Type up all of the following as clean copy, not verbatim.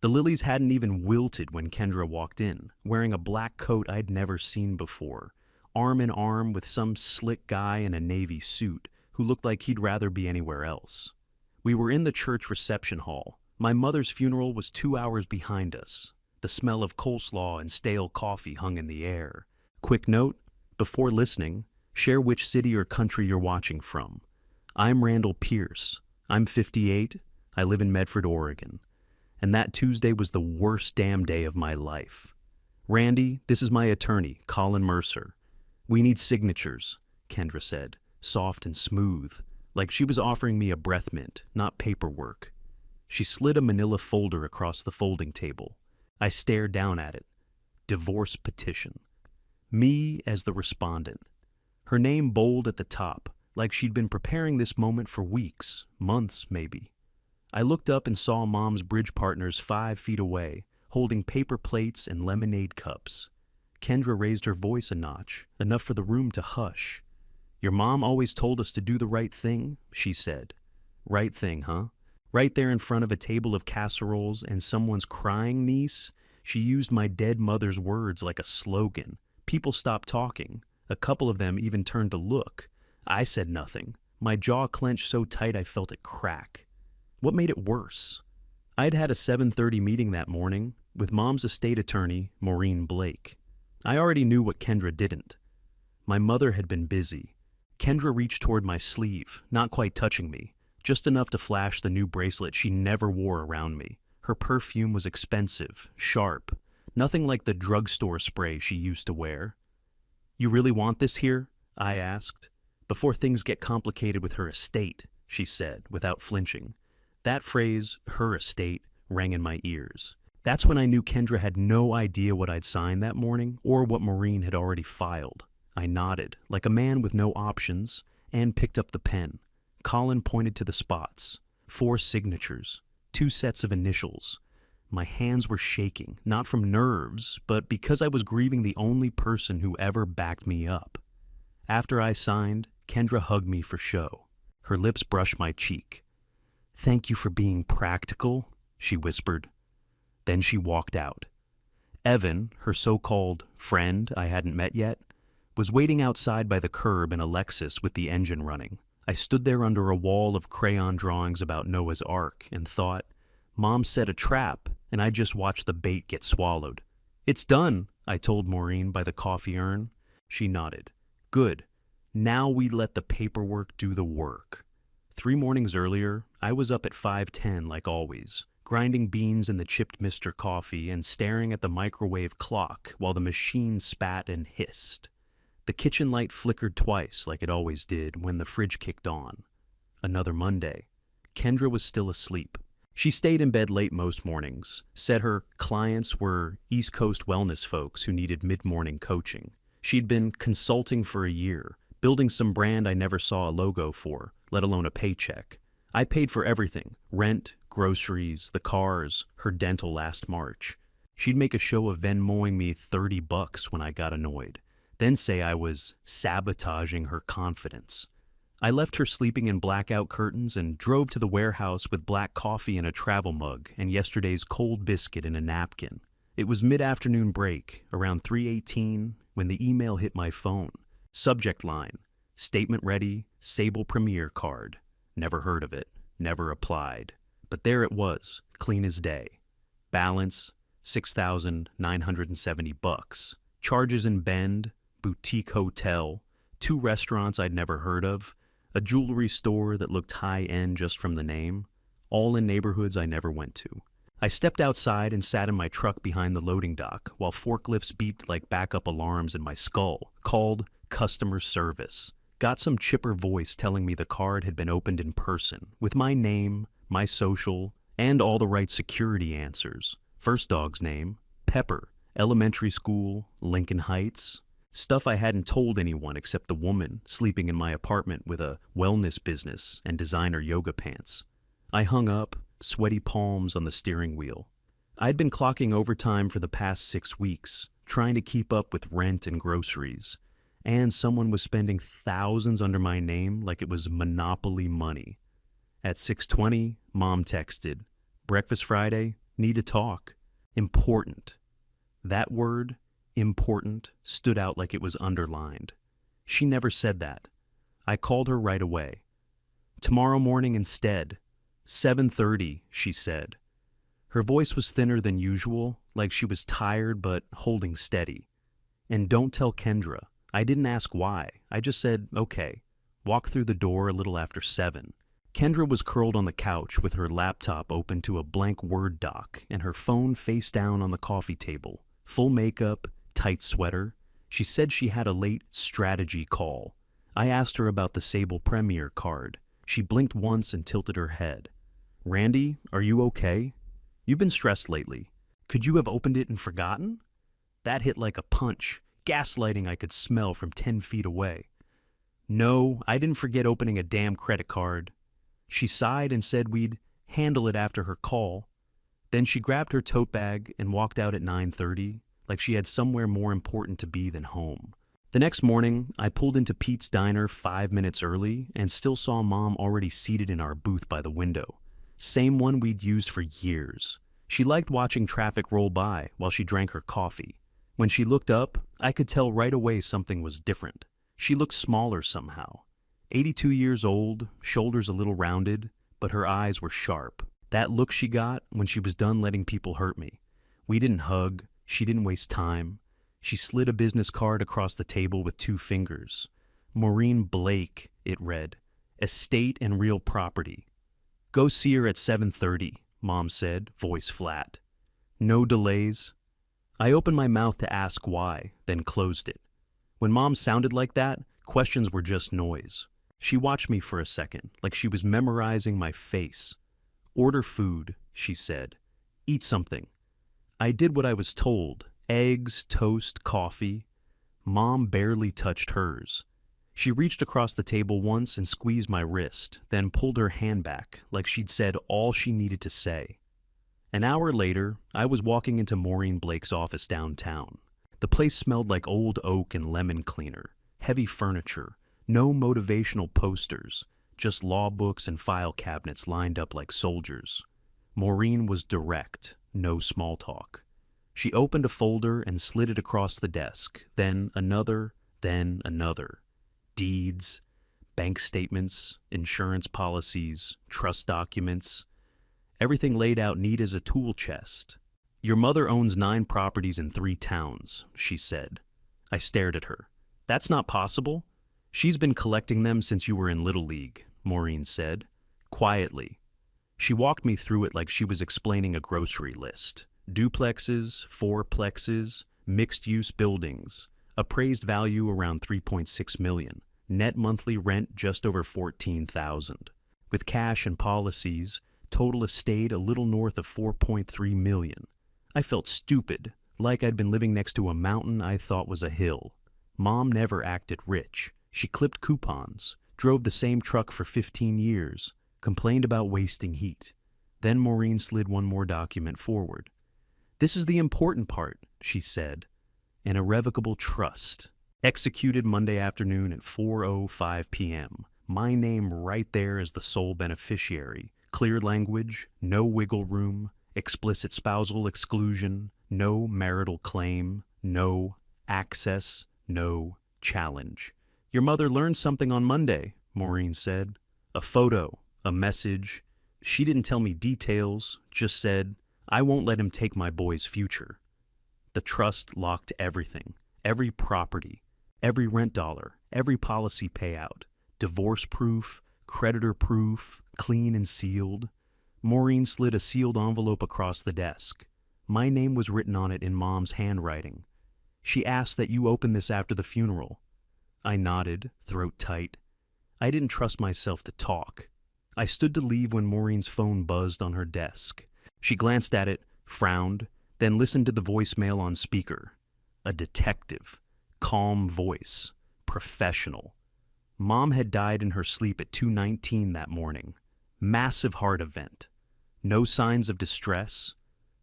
The lilies hadn't even wilted when Kendra walked in, wearing a black coat I'd never seen before, arm in arm with some slick guy in a navy suit who looked like he'd rather be anywhere else. We were in the church reception hall. My mother's funeral was 2 hours behind us. The smell of coleslaw and stale coffee hung in the air. Quick note, before listening, share which city or country you're watching from. I'm Randall Pierce. I'm 58. I live in Medford, Oregon. And that Tuesday was the worst damn day of my life. Randy, this is my attorney, Colin Mercer. We need signatures, Kendra said, soft and smooth, like she was offering me a breath mint, not paperwork. She slid a manila folder across the folding table. I stared down at it. Divorce petition. Me as the respondent. Her name bold at the top, like she'd been preparing this moment for weeks, months maybe. I looked up and saw Mom's bridge partners 5 feet away, holding paper plates and lemonade cups. Kendra raised her voice a notch, enough for the room to hush. Your mom always told us to do the right thing, she said. Right thing, huh? Right there in front of a table of casseroles and someone's crying niece, she used my dead mother's words like a slogan. People stopped talking. A couple of them even turned to look. I said nothing. My jaw clenched so tight I felt it crack. What made it worse? I'd had a 7:30 meeting that morning with Mom's estate attorney, Maureen Blake. I already knew what Kendra didn't. My mother had been busy. Kendra reached toward my sleeve, not quite touching me, just enough to flash the new bracelet she never wore around me. Her perfume was expensive, sharp, nothing like the drugstore spray she used to wear. You really want this here? I asked. Before things get complicated with her estate, she said, without flinching. That phrase, her estate, rang in my ears. That's when I knew Kendra had no idea what I'd signed that morning or what Maureen had already filed. I nodded, like a man with no options, and picked up the pen. Colin pointed to the spots. 4 signatures, 2 sets of initials. My hands were shaking, not from nerves, but because I was grieving the only person who ever backed me up. After I signed, Kendra hugged me for show. Her lips brushed my cheek. Thank you for being practical, she whispered. Then she walked out. Evan, her so-called friend I hadn't met yet, was waiting outside by the curb in a Lexus with the engine running. I stood there under a wall of crayon drawings about Noah's Ark and thought, Mom set a trap, and I just watched the bait get swallowed. It's done, I told Maureen by the coffee urn. She nodded. Good. Now we let the paperwork do the work. 3 mornings earlier, I was up at 5:10 like always, grinding beans in the chipped Mr. Coffee and staring at the microwave clock while the machine spat and hissed. The kitchen light flickered twice like it always did when the fridge kicked on. Another Monday. Kendra was still asleep. She stayed in bed late most mornings, said her clients were East Coast wellness folks who needed mid-morning coaching. She'd been consulting for a year, building some brand I never saw a logo for, let alone a paycheck. I paid for everything, rent, groceries, the cars, her dental last March. She'd make a show of Venmoing me $30 when I got annoyed, then say I was sabotaging her confidence. I left her sleeping in blackout curtains and drove to the warehouse with black coffee in a travel mug and yesterday's cold biscuit in a napkin. It was mid-afternoon break, around 3:18, when the email hit my phone. Subject line, statement ready, Sable Premier card. Never heard of it, never applied. But there it was, clean as day. Balance, $6,970. Charges in Bend, boutique hotel, 2 restaurants I'd never heard of, a jewelry store that looked high-end just from the name, all in neighborhoods I never went to. I stepped outside and sat in my truck behind the loading dock while forklifts beeped like backup alarms in my skull, called customer service. Got some chipper voice telling me the card had been opened in person, with my name, my social, and all the right security answers. First dog's name, Pepper, elementary school, Lincoln Heights. Stuff I hadn't told anyone except the woman sleeping in my apartment with a wellness business and designer yoga pants. I hung up, sweaty palms on the steering wheel. I'd been clocking overtime for the past 6 weeks, trying to keep up with rent and groceries, and someone was spending thousands under my name like it was monopoly money. At 6:20, Mom texted, "Breakfast Friday? Need to talk. Important. That word, important, stood out like it was underlined. She never said that. I called her right away. Tomorrow morning instead. 7:30, she said. Her voice was thinner than usual, like she was tired but holding steady. And don't tell Kendra. I didn't ask why. I just said, okay. Walked through the door a little after 7. Kendra was curled on the couch with her laptop open to a blank Word doc and her phone face down on the coffee table. Full makeup, tight sweater. She said she had a late strategy call. I asked her about the Sable Premier card. She blinked once and tilted her head. Randy, are you okay? You've been stressed lately. Could you have opened it and forgotten? That hit like a punch, gaslighting I could smell from 10 feet away. No, I didn't forget opening a damn credit card. She sighed and said we'd handle it after her call. Then she grabbed her tote bag and walked out at 9:30, like she had somewhere more important to be than home. The next morning, I pulled into Pete's Diner 5 minutes early and still saw Mom already seated in our booth by the window. Same one we'd used for years. She liked watching traffic roll by while she drank her coffee. When she looked up, I could tell right away something was different. She looked smaller somehow. 82 years old, shoulders a little rounded, but her eyes were sharp. That look she got when she was done letting people hurt me. We didn't hug. She didn't waste time. She slid a business card across the table with 2 fingers. Maureen Blake, it read. Estate and real property. Go see her at 7:30, Mom said, voice flat. No delays. I opened my mouth to ask why, then closed it. When Mom sounded like that, questions were just noise. She watched me for a second, like she was memorizing my face. Order food, she said. Eat something. I did what I was told. Eggs, toast, coffee. Mom barely touched hers. She reached across the table once and squeezed my wrist, then pulled her hand back, like she'd said all she needed to say. An hour later, I was walking into Maureen Blake's office downtown. The place smelled like old oak and lemon cleaner, heavy furniture, no motivational posters, just law books and file cabinets lined up like soldiers. Maureen was direct, no small talk. She opened a folder and slid it across the desk, then another, then another. Deeds, bank statements, insurance policies, trust documents, everything laid out neat as a tool chest. Your mother owns 9 properties in 3 towns, she said. I stared at her. That's not possible. She's been collecting them since you were in Little League, Maureen said, quietly. She walked me through it like she was explaining a grocery list. Duplexes, fourplexes, mixed-use buildings, appraised value around $3.6 million, net monthly rent just over $14,000. With cash and policies, total estate a little north of $4.3 million. I felt stupid, like I'd been living next to a mountain I thought was a hill. Mom never acted rich. She clipped coupons, drove the same truck for 15 years, complained about wasting heat. Then Maureen slid one more document forward. This is the important part, she said. An irrevocable trust. Executed Monday afternoon at 4:05 p.m. My name right there as the sole beneficiary. Clear language, no wiggle room, explicit spousal exclusion, no marital claim, no access, no challenge. Your mother learned something on Monday, Maureen said. A photo, a message. She didn't tell me details, just said, I won't let him take my boy's future. The trust locked everything, every property, every rent dollar, every policy payout, divorce proof, creditor proof, clean and sealed. Maureen slid a sealed envelope across the desk. My name was written on it in Mom's handwriting. She asked that you open this after the funeral. I nodded, throat tight. I didn't trust myself to talk. I stood to leave when Maureen's phone buzzed on her desk. She glanced at it, frowned, then listened to the voicemail on speaker. A detective. Calm voice. Professional. Mom had died in her sleep at 2:19 that morning. Massive heart event. No signs of distress.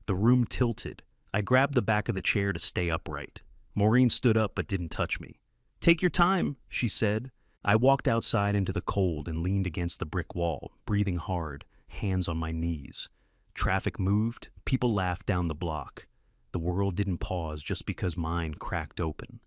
The room tilted. I grabbed the back of the chair to stay upright. Maureen stood up but didn't touch me. Take your time, she said. I walked outside into the cold and leaned against the brick wall, breathing hard, hands on my knees. Traffic moved, people laughed down the block. The world didn't pause just because mine cracked open.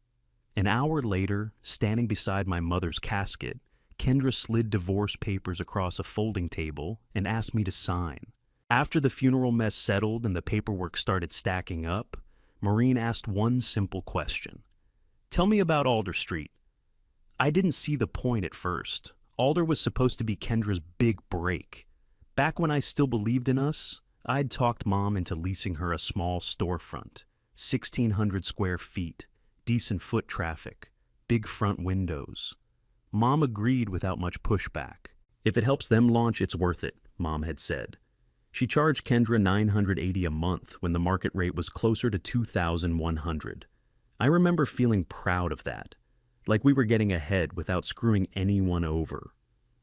An hour later, standing beside my mother's casket, Kendra slid divorce papers across a folding table and asked me to sign. After the funeral mess settled and the paperwork started stacking up, Maureen asked one simple question. "Tell me about Alder Street." I didn't see the point at first. Alder was supposed to be Kendra's big break. Back when I still believed in us, I'd talked Mom into leasing her a small storefront, 1,600 square feet, decent foot traffic, big front windows. Mom agreed without much pushback. "If it helps them launch, it's worth it," Mom had said. She charged Kendra $980 a month when the market rate was closer to $2,100. I remember feeling proud of that, like we were getting ahead without screwing anyone over.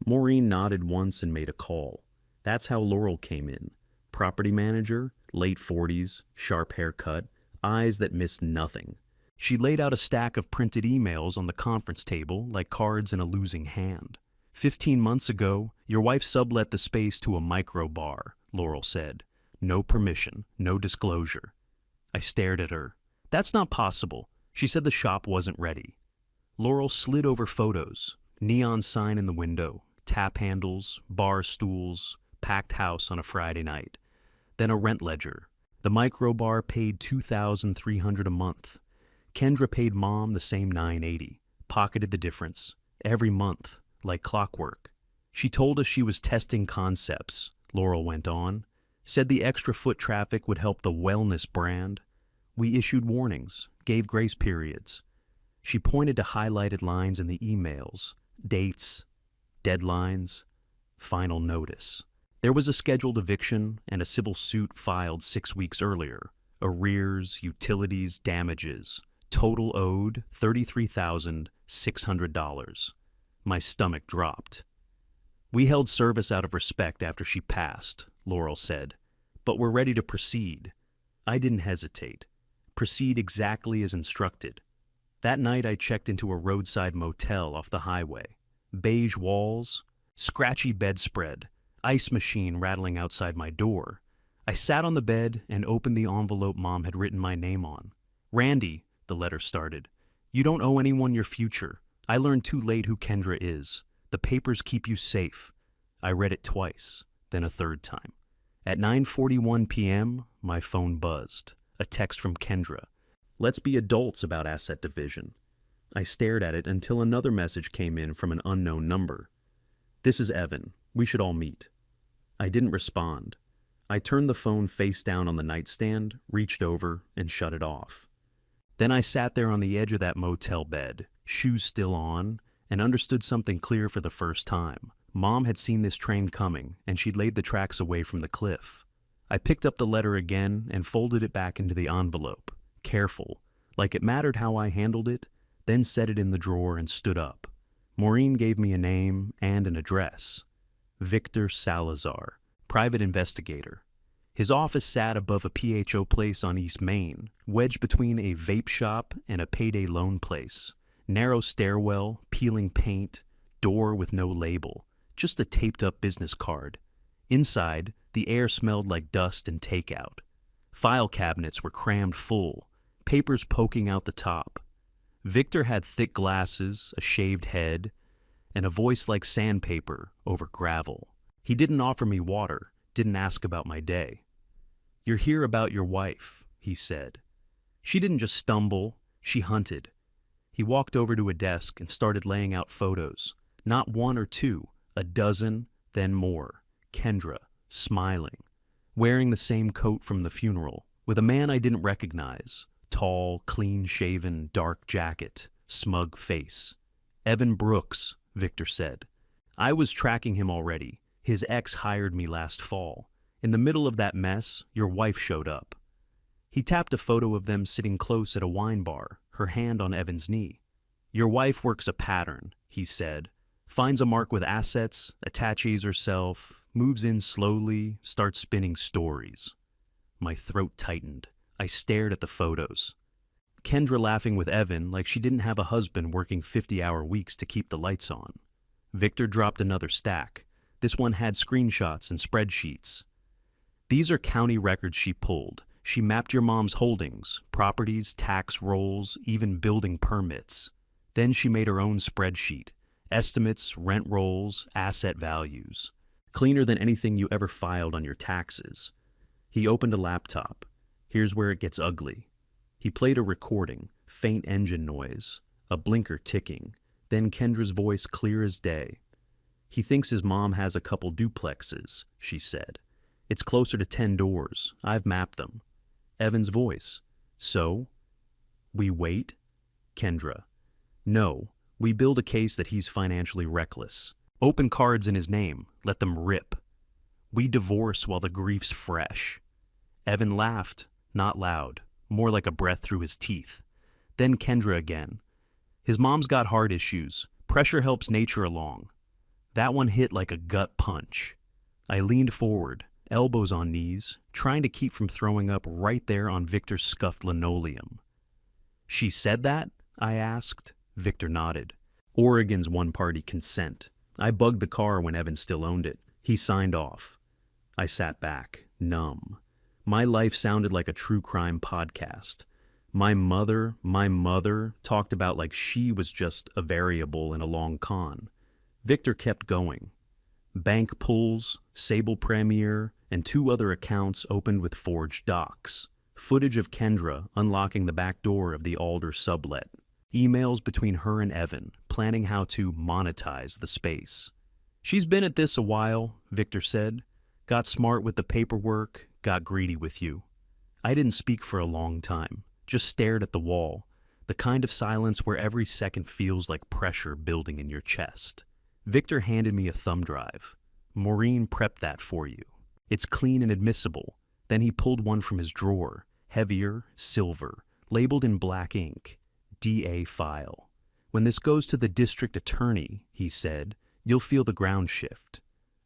Maureen nodded once and made a call. That's how Laurel came in. Property manager, late 40s, sharp haircut, eyes that missed nothing. She laid out a stack of printed emails on the conference table like cards in a losing hand. 15 months ago, your wife sublet the space to a micro bar, Laurel said. No permission, no disclosure. I stared at her. That's not possible. She said the shop wasn't ready. Laurel slid over photos, neon sign in the window, tap handles, bar stools, packed house on a Friday night. Then a rent ledger. The micro bar paid $2,300 a month. Kendra paid Mom the same $980, pocketed the difference, every month, like clockwork. She told us she was testing concepts, Laurel went on, said the extra foot traffic would help the wellness brand. We issued warnings, gave grace periods. She pointed to highlighted lines in the emails, dates, deadlines, final notice. There was a scheduled eviction and a civil suit filed 6 weeks earlier. Arrears, utilities, damages. Total owed $33,600. My stomach dropped. We held service out of respect after she passed, Laurel said, but we're ready to proceed. I didn't hesitate. Proceed exactly as instructed. That night I checked into a roadside motel off the highway. Beige walls, scratchy bedspread, ice machine rattling outside my door. I sat on the bed and opened the envelope Mom had written my name on. "Randy," the letter started, "you don't owe anyone your future. I learned too late who Kendra is. The papers keep you safe." I read it twice, then a third time. At 9:41 p.m., my phone buzzed. A text from Kendra. "Let's be adults about asset division." I stared at it until another message came in from an unknown number. "This is Evan. We should all meet." I didn't respond. I turned the phone face down on the nightstand, reached over, and shut it off. Then I sat there on the edge of that motel bed, shoes still on, and understood something clear for the first time. Mom had seen this train coming, and she'd laid the tracks away from the cliff. I picked up the letter again and folded it back into the envelope, careful, like it mattered how I handled it, then set it in the drawer and stood up. Maureen gave me a name and an address. Victor Salazar, private investigator. His office sat above a PHO place on East Main, wedged between a vape shop and a payday loan place. Narrow stairwell, peeling paint, door with no label, just a taped-up business card. Inside, the air smelled like dust and takeout. File cabinets were crammed full, papers poking out the top. Victor had thick glasses, a shaved head, and a voice like sandpaper over gravel. He didn't offer me water, didn't ask about my day. "You're here about your wife," he said. She didn't just stumble, she hunted. He walked over to a desk and started laying out photos. Not one or two, a dozen, then more. Kendra, smiling, wearing the same coat from the funeral, with a man I didn't recognize. Tall, clean-shaven, dark jacket, smug face. "Evan Brooks," Victor said. "I was tracking him already. His ex hired me last fall. In the middle of that mess, your wife showed up." He tapped a photo of them sitting close at a wine bar, her hand on Evan's knee. "Your wife works a pattern," he said. "Finds a mark with assets, attaches herself, moves in slowly, starts spinning stories." My throat tightened. I stared at the photos. Kendra laughing with Evan like she didn't have a husband working 50-hour weeks to keep the lights on. Victor dropped another stack. This one had screenshots and spreadsheets. These are county records she pulled. She mapped your mom's holdings, properties, tax rolls, even building permits. Then she made her own spreadsheet. Estimates, rent rolls, asset values. Cleaner than anything you ever filed on your taxes. He opened a laptop. Here's where it gets ugly. He played a recording, faint engine noise, a blinker ticking, then Kendra's voice clear as day. He thinks his mom has a couple duplexes, she said. It's closer to 10 doors. I've mapped them. Evan's voice. So? We wait? Kendra. No, we build a case that he's financially reckless. Open cards in his name. Let them rip. We divorce while the grief's fresh. Evan laughed, not loud, more like a breath through his teeth. Then Kendra again. His mom's got heart issues. Pressure helps nature along. That one hit like a gut punch. I leaned forward, elbows on knees, trying to keep from throwing up right there on Victor's scuffed linoleum. She said that? I asked. Victor nodded. Oregon's one-party consent. I bugged the car when Evan still owned it. He signed off. I sat back, numb. My life sounded like a true crime podcast. My mother talked about like she was just a variable in a long con. Victor kept going. Bank pulls, Sable Premier, and 2 other accounts opened with forged docs. Footage of Kendra unlocking the back door of the Alder sublet. Emails between her and Evan, planning how to monetize the space. She's been at this a while, Victor said. Got smart with the paperwork, got greedy with you. I didn't speak for a long time, just stared at the wall, the kind of silence where every second feels like pressure building in your chest. Victor handed me a thumb drive. Maureen prepped that for you. It's clean and admissible. Then he pulled one from his drawer, heavier, silver, labeled in black ink. DA file. When this goes to the district attorney, he said, you'll feel the ground shift.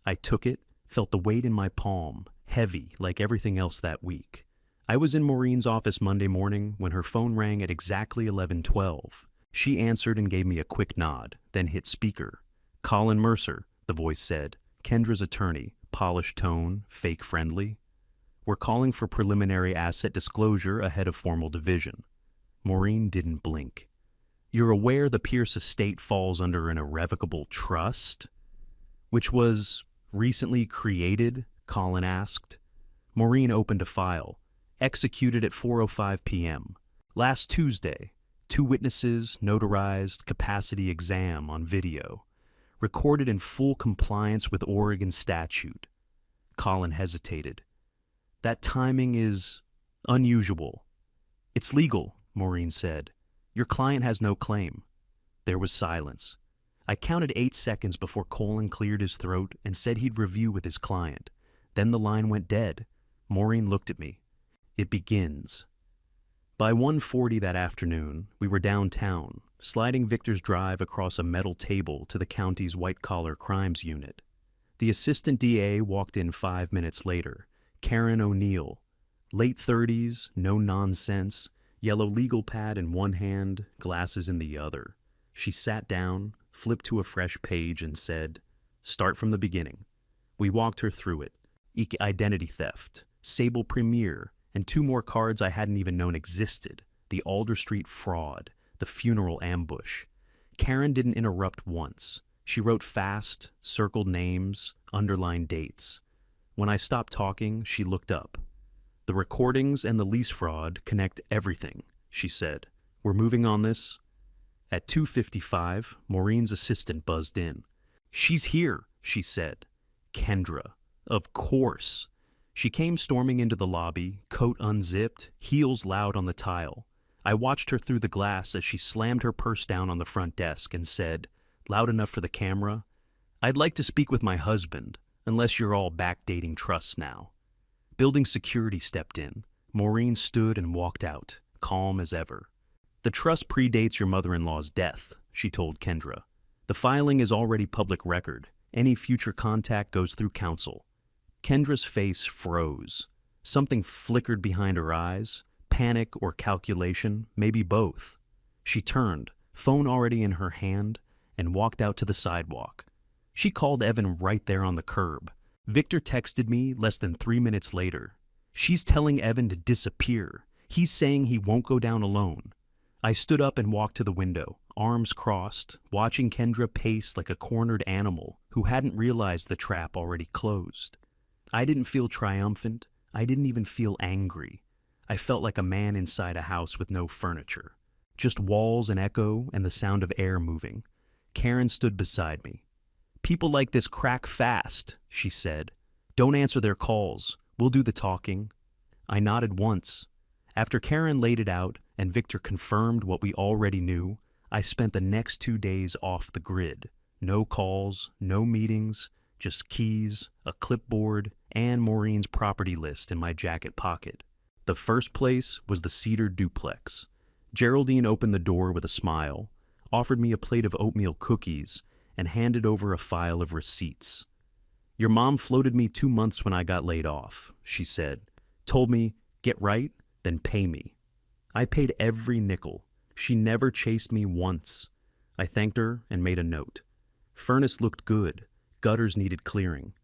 I took it, felt the weight in my palm, heavy like everything else that week. I was in Maureen's office Monday morning when her phone rang at exactly 11:12. She answered and gave me a quick nod, then hit speaker. Colin Mercer, the voice said, Kendra's attorney, polished tone, fake friendly. We're calling for preliminary asset disclosure ahead of formal division. Maureen didn't blink. You're aware the Pierce estate falls under an irrevocable trust? Which was recently created? Colin asked. Maureen opened a file. Executed at 4:05 p.m. Last Tuesday. 2 witnesses, notarized, capacity exam on video. Recorded in full compliance with Oregon statute. Colin hesitated. That timing is unusual. It's legal, Maureen said. Your client has no claim. There was silence. I counted 8 seconds before Colin cleared his throat and said he'd review with his client. Then the line went dead. Maureen looked at me. It begins. By 1:40 that afternoon, we were downtown, sliding Victor's drive across a metal table to the county's white-collar crimes unit. The assistant DA walked in 5 minutes later, Karen O'Neill, late 30s, no nonsense, yellow legal pad in one hand, glasses in the other. She sat down, flipped to a fresh page and said, "Start from the beginning." We walked her through it. Identity theft, Sable Premier, and 2 more cards I hadn't even known existed, the Alder Street fraud, the funeral ambush. Karen didn't interrupt once. She wrote fast, circled names, underlined dates. When I stopped talking, she looked up. The recordings and the lease fraud connect everything, she said. We're moving on this. At 2:55, Maureen's assistant buzzed in. She's here, she said. Kendra. Of course. She came storming into the lobby, coat unzipped, heels loud on the tile. I watched her through the glass as she slammed her purse down on the front desk and said, loud enough for the camera, "I'd like to speak with my husband, unless you're all backdating trusts now." Building security stepped in. Maureen stood and walked out, calm as ever. "The trust predates your mother-in-law's death," she told Kendra. "The filing is already public record. Any future contact goes through counsel." Kendra's face froze. Something flickered behind her eyes, panic or calculation, maybe both. She turned, phone already in her hand, and walked out to the sidewalk. She called Evan right there on the curb. Victor texted me less than 3 minutes later. She's telling Evan to disappear. He's saying he won't go down alone. I stood up and walked to the window, arms crossed, watching Kendra pace like a cornered animal who hadn't realized the trap already closed. I didn't feel triumphant. I didn't even feel angry. I felt like a man inside a house with no furniture. Just walls and echo and the sound of air moving. Karen stood beside me. "People like this crack fast," she said. "Don't answer their calls. We'll do the talking." I nodded once. After Karen laid it out and Victor confirmed what we already knew, I spent the next 2 days off the grid. No calls, no meetings, just keys, a clipboard, and Maureen's property list in my jacket pocket. The first place was the Cedar Duplex. Geraldine opened the door with a smile, offered me a plate of oatmeal cookies, and handed over a file of receipts. "Your mom floated me 2 months when I got laid off," she said. "Told me, get right, then pay me." I paid every nickel. She never chased me once. I thanked her and made a note. Furnace looked good. Gutters needed clearing.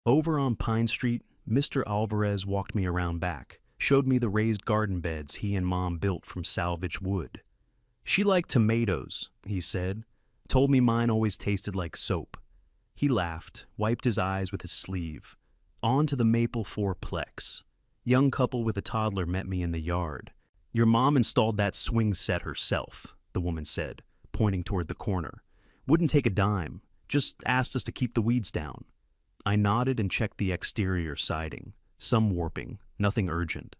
Over on Pine Street, Mr. Alvarez walked me around back, showed me the raised garden beds he and Mom built from salvaged wood. "She liked tomatoes," he said. "Told me mine always tasted like soap." He laughed, wiped his eyes with his sleeve. On to the maple fourplex. Young couple with a toddler met me in the yard. "Your mom installed that swing set herself," the woman said, pointing toward the corner. "Wouldn't take a dime, just asked us to keep the weeds down." I nodded and checked the exterior siding. Some warping, nothing urgent.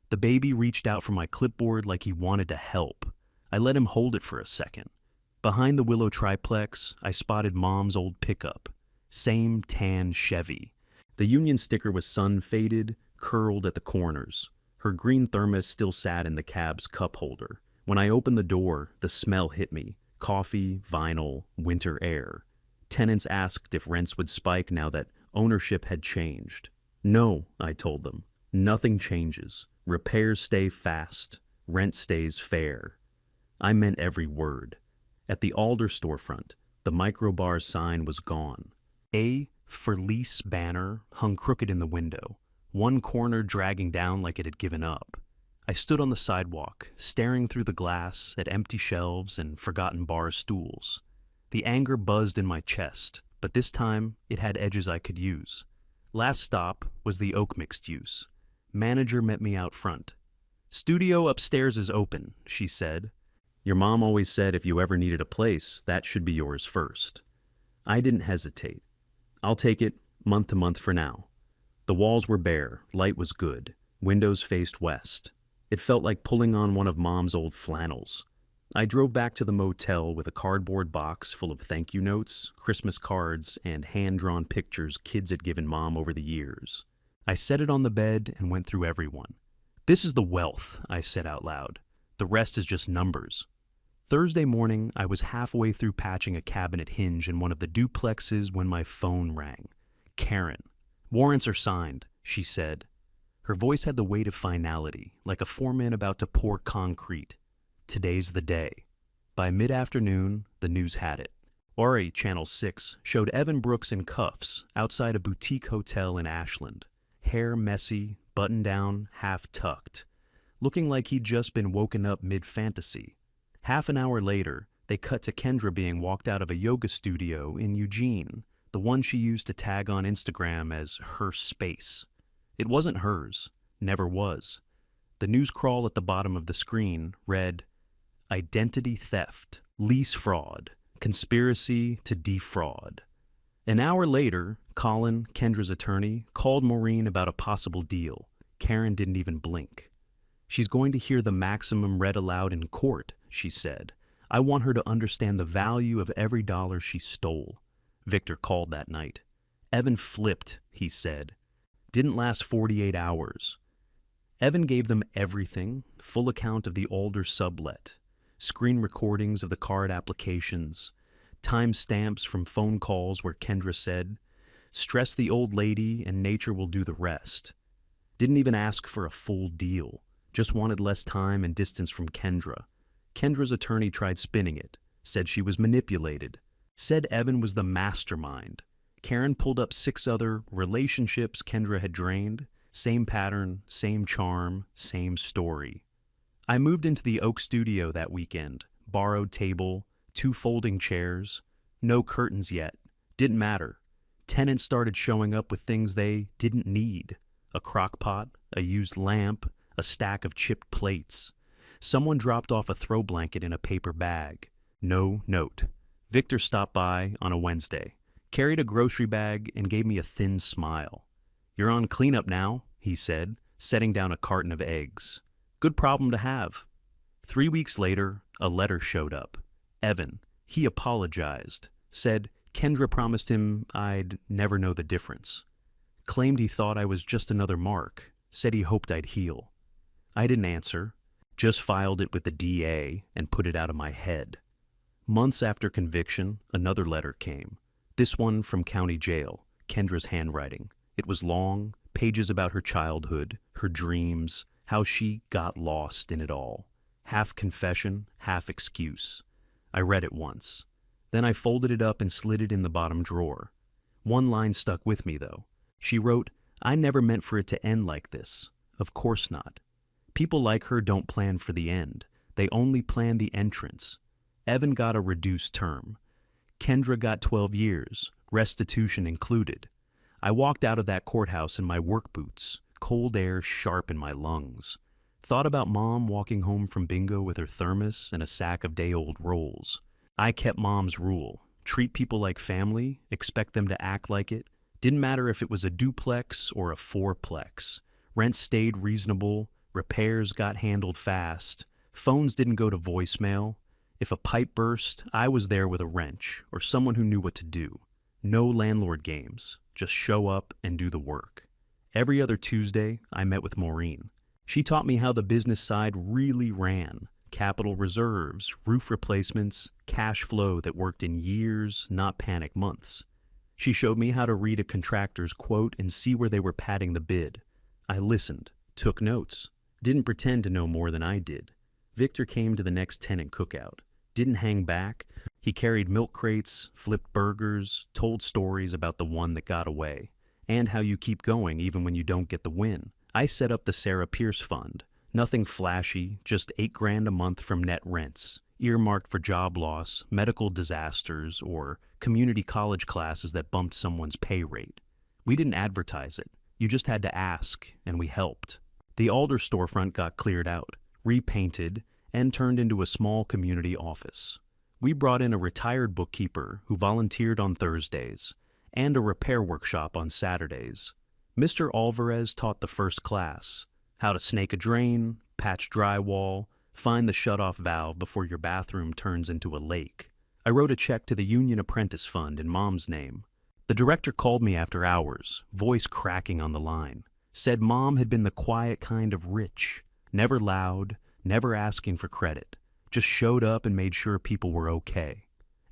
The baby reached out for my clipboard like he wanted to help. I let him hold it for a second. Behind the willow triplex, I spotted Mom's old pickup. Same tan Chevy. The Union sticker was sun-faded, curled at the corners. Her green thermos still sat in the cab's cup holder. When I opened the door, the smell hit me. Coffee, vinyl, winter air. Tenants asked if rents would spike now that ownership had changed. "No," I told them. "Nothing changes. Repairs stay fast. Rent stays fair." I meant every word. At the Alder storefront, the microbar sign was gone. A for lease banner hung crooked in the window, one corner dragging down like it had given up. I stood on the sidewalk, staring through the glass at empty shelves and forgotten bar stools. The anger buzzed in my chest, but this time it had edges I could use. Last stop was the Oak Mixed Use. Manager met me out front. "Studio upstairs is open," she said. "Your mom always said if you ever needed a place, that should be yours first." I didn't hesitate. "I'll take it, month to month for now." The walls were bare, light was good, windows faced west. It felt like pulling on one of Mom's old flannels. I drove back to the motel with a cardboard box full of thank you notes, Christmas cards, and hand-drawn pictures kids had given Mom over the years. I set it on the bed and went through everyone. "This is the wealth," I said out loud. "The rest is just numbers." Thursday morning, I was halfway through patching a cabinet hinge in one of the duplexes when my phone rang. Karen. "Warrants are signed," she said. Her voice had the weight of finality, like a foreman about to pour concrete. Today's the day. By mid-afternoon, the news had it. Ori, Channel 6, showed Evan Brooks in cuffs outside a boutique hotel in Ashland. Hair messy, button down, half tucked. Looking like he'd just been woken up mid-fantasy. Half an hour later, they cut to Kendra being walked out of a yoga studio in Eugene, the one she used to tag on Instagram as her space. It wasn't hers, never was. The news crawl at the bottom of the screen read, "Identity theft, lease fraud, conspiracy to defraud." An hour later, Colin, Kendra's attorney, called Maureen about a possible deal. Karen didn't even blink. "She's going to hear the maximum read aloud in court," she said. "I want her to understand the value of every dollar she stole." Victor called that night. Evan flipped, he said. Didn't last 48 hours. Evan gave them everything, full account of the Alder sublet, screen recordings of the card applications, time stamps from phone calls where Kendra said, "Stress the old lady and nature will do the rest." Didn't even ask for a full deal, just wanted less time and distance from Kendra. Kendra's attorney tried spinning it, said she was manipulated, said Evan was the mastermind. Karen pulled up 6 other relationships Kendra had drained. Same pattern, same charm, same story. I moved into the Oak studio that weekend. Borrowed table, 2 folding chairs. No curtains yet. Didn't matter. Tenants started showing up with things they didn't need. A crock pot, a used lamp, a stack of chipped plates. Someone dropped off a throw blanket in a paper bag. No note. Victor stopped by on a Wednesday, carried a grocery bag, and gave me a thin smile. "You're on cleanup now," he said, setting down a carton of eggs. "Good problem to have." 3 weeks later, a letter showed up. Evan. He apologized. Said Kendra promised him I'd never know the difference. Claimed he thought I was just another mark. Said he hoped I'd heal. I didn't answer. Just filed it with the DA and put it out of my head. Months after conviction, another letter came. This one from county jail, Kendra's handwriting. It was long, pages about her childhood, her dreams, how she got lost in it all. Half confession, half excuse. I read it once. Then I folded it up and slid it in the bottom drawer. One line stuck with me, though. She wrote, "I never meant for it to end like this. Of course not. People like her don't plan for the end. They only plan the entrance. Evan got a reduced term. Kendra got 12 years, restitution included. I walked out of that courthouse in my work boots, cold air sharp in my lungs. Thought about Mom walking home from bingo with her thermos and a sack of day-old rolls. I kept Mom's rule. Treat people like family, expect them to act like it. Didn't matter if it was a duplex or a fourplex. Rent stayed reasonable, repairs got handled fast, phones didn't go to voicemail. If a pipe burst, I was there with a wrench or someone who knew what to do. No landlord games, just show up and do the work. Every other Tuesday, I met with Maureen. She taught me how the business side really ran. Capital reserves, roof replacements, cash flow that worked in years, not panic months. She showed me how to read a contractor's quote and see where they were padding the bid. I listened, took notes, didn't pretend to know more than I did. Victor came to the next tenant cookout. Didn't hang back. He carried milk crates, flipped burgers, told stories about the one that got away, and how you keep going even when you don't get the win. I set up the Sarah Pierce Fund. Nothing flashy, just $8,000 a month from net rents, earmarked for job loss, medical disasters, or community college classes that bumped someone's pay rate. We didn't advertise it. You just had to ask, and we helped. The Alder storefront got cleared out, repainted, and turned into a small community office. We brought in a retired bookkeeper who volunteered on Thursdays, and a repair workshop on Saturdays. Mr. Alvarez taught the first class, how to snake a drain, patch drywall, find the shutoff valve before your bathroom turns into a lake. I wrote a check to the Union Apprentice Fund in Mom's name. The director called me after hours, voice cracking on the line. Said Mom had been the quiet kind of rich, never loud, never asking for credit, just showed up and made sure people were okay.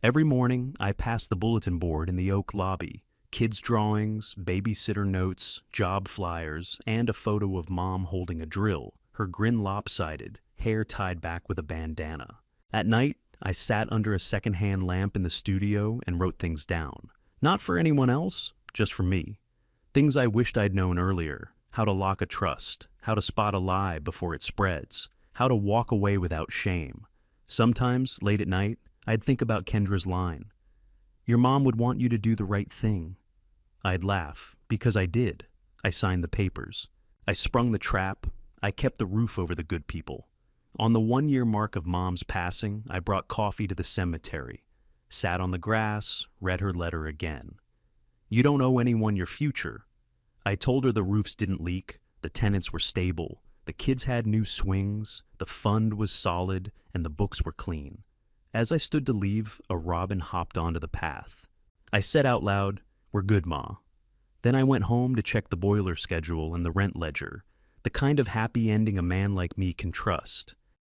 Every morning, I passed the bulletin board in the Oak lobby, kids' drawings, babysitter notes, job flyers, and a photo of Mom holding a drill, her grin lopsided, hair tied back with a bandana. At night, I sat under a secondhand lamp in the studio and wrote things down. Not for anyone else, just for me. Things I wished I'd known earlier, how to lock a trust, how to spot a lie before it spreads, how to walk away without shame. Sometimes, late at night, I'd think about Kendra's line. "Your mom would want you to do the right thing." I'd laugh, because I did. I signed the papers. I sprung the trap. I kept the roof over the good people. On the 1-year mark of Mom's passing, I brought coffee to the cemetery, sat on the grass, read her letter again. "You don't owe anyone your future." I told her the roofs didn't leak, the tenants were stable, the kids had new swings, the fund was solid, and the books were clean. As I stood to leave, a robin hopped onto the path. I said out loud, "We're good, Ma." Then I went home to check the boiler schedule and the rent ledger, the kind of happy ending a man like me can trust.